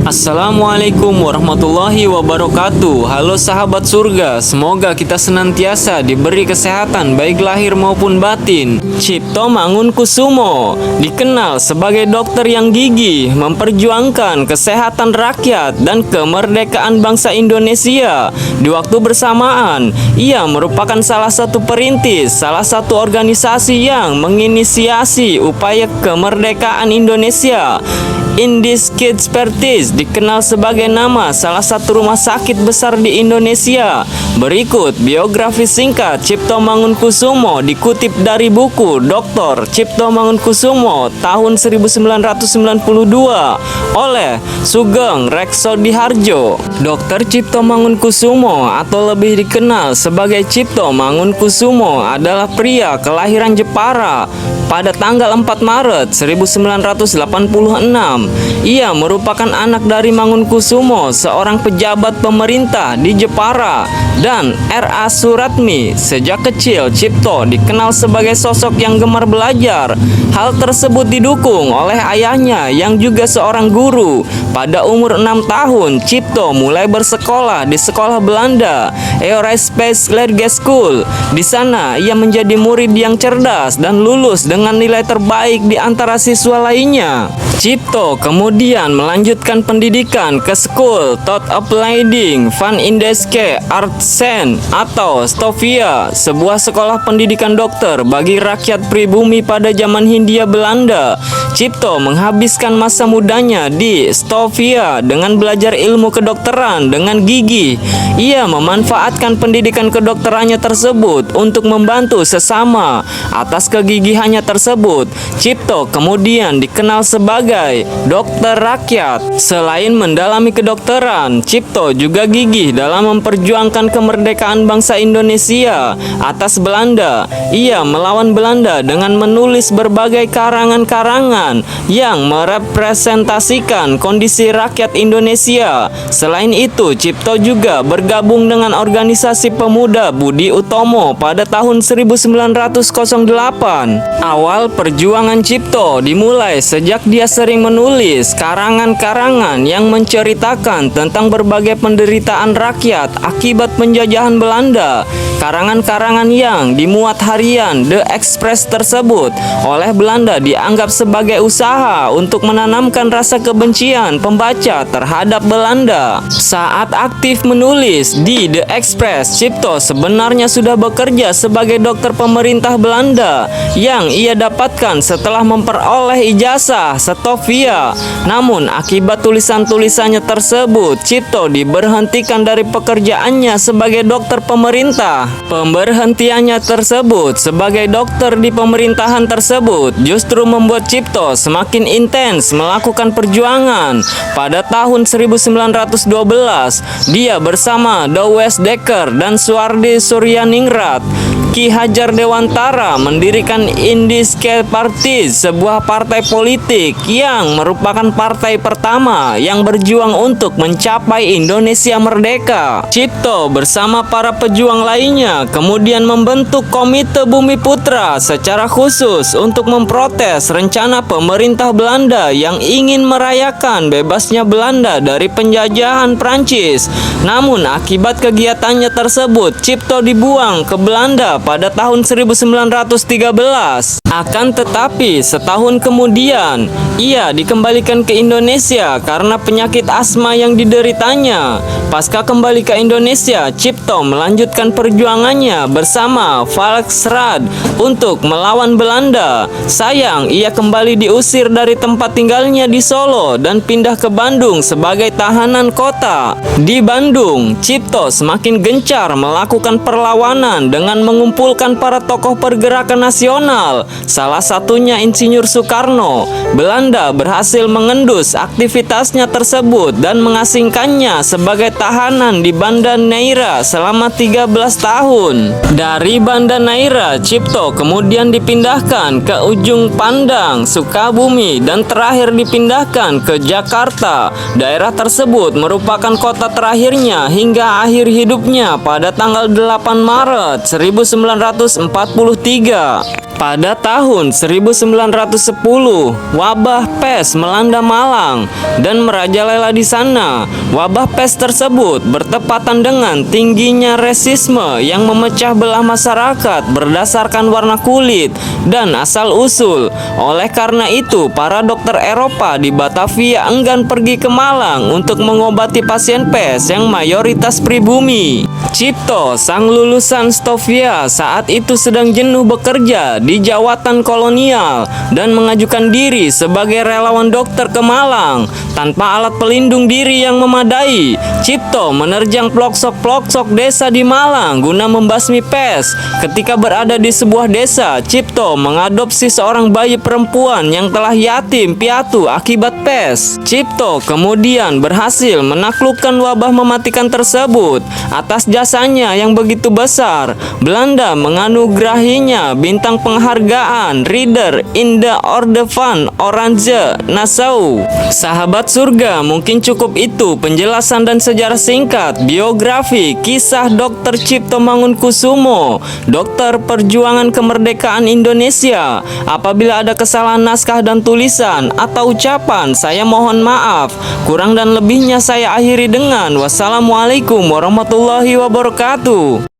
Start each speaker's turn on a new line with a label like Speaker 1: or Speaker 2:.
Speaker 1: Assalamualaikum warahmatullahi wabarakatuh. Halo sahabat surga, semoga kita senantiasa diberi kesehatan baik lahir maupun batin. Cipto Mangunkusumo dikenal sebagai dokter yang gigih memperjuangkan kesehatan rakyat dan kemerdekaan bangsa Indonesia. Di waktu bersamaan, ia merupakan salah satu perintis salah satu organisasi yang menginisiasi upaya kemerdekaan Indonesia. Indis Kids Pertis dikenal sebagai nama salah satu rumah sakit besar di Indonesia. Berikut biografi singkat Cipto Mangunkusumo dikutip dari buku Dr. Cipto Mangunkusumo tahun 1992 oleh Sugeng Reksodiharjo. Dr. Cipto Mangunkusumo atau lebih dikenal sebagai Cipto Mangunkusumo adalah pria kelahiran Jepara pada tanggal 4 Maret 1986. Ia merupakan anak dari Mangunkusumo, seorang pejabat pemerintah di Jepara, dan R.A. Suratmi. Sejak kecil, Cipto dikenal sebagai sosok yang gemar belajar. Hal tersebut didukung oleh ayahnya yang juga seorang guru. Pada umur 6 tahun, Cipto mulai bersekolah di sekolah Belanda, Eurospace Clergy School. Di sana, ia menjadi murid yang cerdas dan lulus dengan nilai terbaik di antara siswa lainnya. Cipto kemudian melanjutkan pendidikan ke School Tot Opleiding van Indeske Artsen atau Stovia, sebuah sekolah pendidikan dokter bagi rakyat pribumi pada zaman Hindia Belanda. Cipto menghabiskan masa mudanya di Stovia dengan belajar ilmu kedokteran dengan gigih. Ia memanfaatkan pendidikan kedokterannya tersebut untuk membantu sesama. Atas kegigihannya tersebut, Cipto kemudian dikenal sebagai dokter rakyat. Selain mendalami kedokteran, Cipto juga gigih dalam memperjuangkan kemerdekaan bangsa Indonesia atas Belanda. Ia melawan Belanda dengan menulis berbagai karangan-karangan yang merepresentasikan kondisi rakyat Indonesia. Selain itu, Cipto juga bergabung dengan organisasi pemuda Budi Utomo pada tahun 1908. Awal perjuangan Cipto dimulai sejak dia sering menulis karangan-karangan yang menceritakan tentang berbagai penderitaan rakyat akibat penjajahan Belanda. Karangan-karangan yang dimuat harian The Express tersebut oleh Belanda dianggap sebagai usaha untuk menanamkan rasa kebencian pembaca terhadap Belanda. Saat aktif menulis di The Express, Cipto sebenarnya sudah bekerja sebagai dokter pemerintah Belanda yang ia dapatkan setelah memperoleh ijazah Stovia. Namun akibat tulisan-tulisannya tersebut, Cipto diberhentikan dari pekerjaannya sebagai dokter pemerintah. Pemberhentiannya tersebut sebagai dokter di pemerintahan tersebut justru membuat Cipto semakin intens melakukan perjuangan. Pada tahun 1912, dia bersama Douwes Dekker dan Suardi Suryaningrat, Ki Hajar Dewantara mendirikan Indische Parties, sebuah partai politik yang merupakan partai pertama yang berjuang untuk mencapai Indonesia merdeka. Cipto bersama para pejuang lainnya kemudian membentuk Komite Bumi Putra secara khusus untuk memprotes rencana pemerintah Belanda yang ingin merayakan bebasnya Belanda dari penjajahan Prancis. Namun akibat kegiatannya tersebut, Cipto dibuang ke Belanda pada tahun 1913. Akan tetapi setahun kemudian ia dikembalikan ke Indonesia karena penyakit asma yang dideritanya. Pasca kembali ke Indonesia, Cipto melanjutkan perjuangannya bersama Volksraad untuk melawan Belanda. Sayang, ia kembali diusir dari tempat tinggalnya di Solo dan pindah ke Bandung sebagai tahanan kota. Di Bandung, Cipto semakin gencar melakukan perlawanan dengan mengumpulkan para tokoh pergerakan nasional, salah satunya Insinyur Soekarno. Belanda berhasil mengendus aktivitasnya tersebut dan mengasingkannya sebagai tahanan di Banda Neira selama 13 tahun. Dari Banda Neira, Cipto kemudian dipindahkan ke Ujung Pandang, Sukabumi, dan terakhir dipindahkan ke Jakarta. Daerah tersebut merupakan kota terakhirnya hingga akhir hidupnya pada tanggal 8 Maret 1943. Pada tahun 1910, wabah pes melanda Malang dan merajalela di sana. Wabah pes tersebut bertepatan dengan tingginya rasisme yang memecah belah masyarakat berdasarkan warna kulit dan asal-usul. Oleh karena itu, para dokter Eropa di Batavia enggan pergi ke Malang untuk mengobati pasien pes yang mayoritas pribumi. Cipto, sang lulusan Stovia, saat itu sedang jenuh bekerja di jawatan kolonial dan mengajukan diri sebagai relawan dokter ke Malang. Tanpa alat pelindung diri yang memadai, Cipto menerjang pelosok-pelosok desa di Malang guna membasmi pes. Ketika berada di sebuah desa, Cipto mengadopsi seorang bayi perempuan yang telah yatim piatu akibat pes. Cipto kemudian berhasil menaklukkan wabah mematikan tersebut. Atas jasanya yang begitu besar, Belanda menganugerahinya bintang penghargaan Ridder in the Orde van Oranje Nassau. Sahabat surga, mungkin cukup itu penjelasan dan sejarah singkat biografi kisah Dr. Cipto Mangunkusumo, dokter perjuangan kemerdekaan Indonesia. Apabila ada kesalahan naskah dan tulisan atau ucapan, saya mohon maaf. Kurang dan lebihnya saya akhiri dengan wassalamualaikum warahmatullahi wabarakatuh.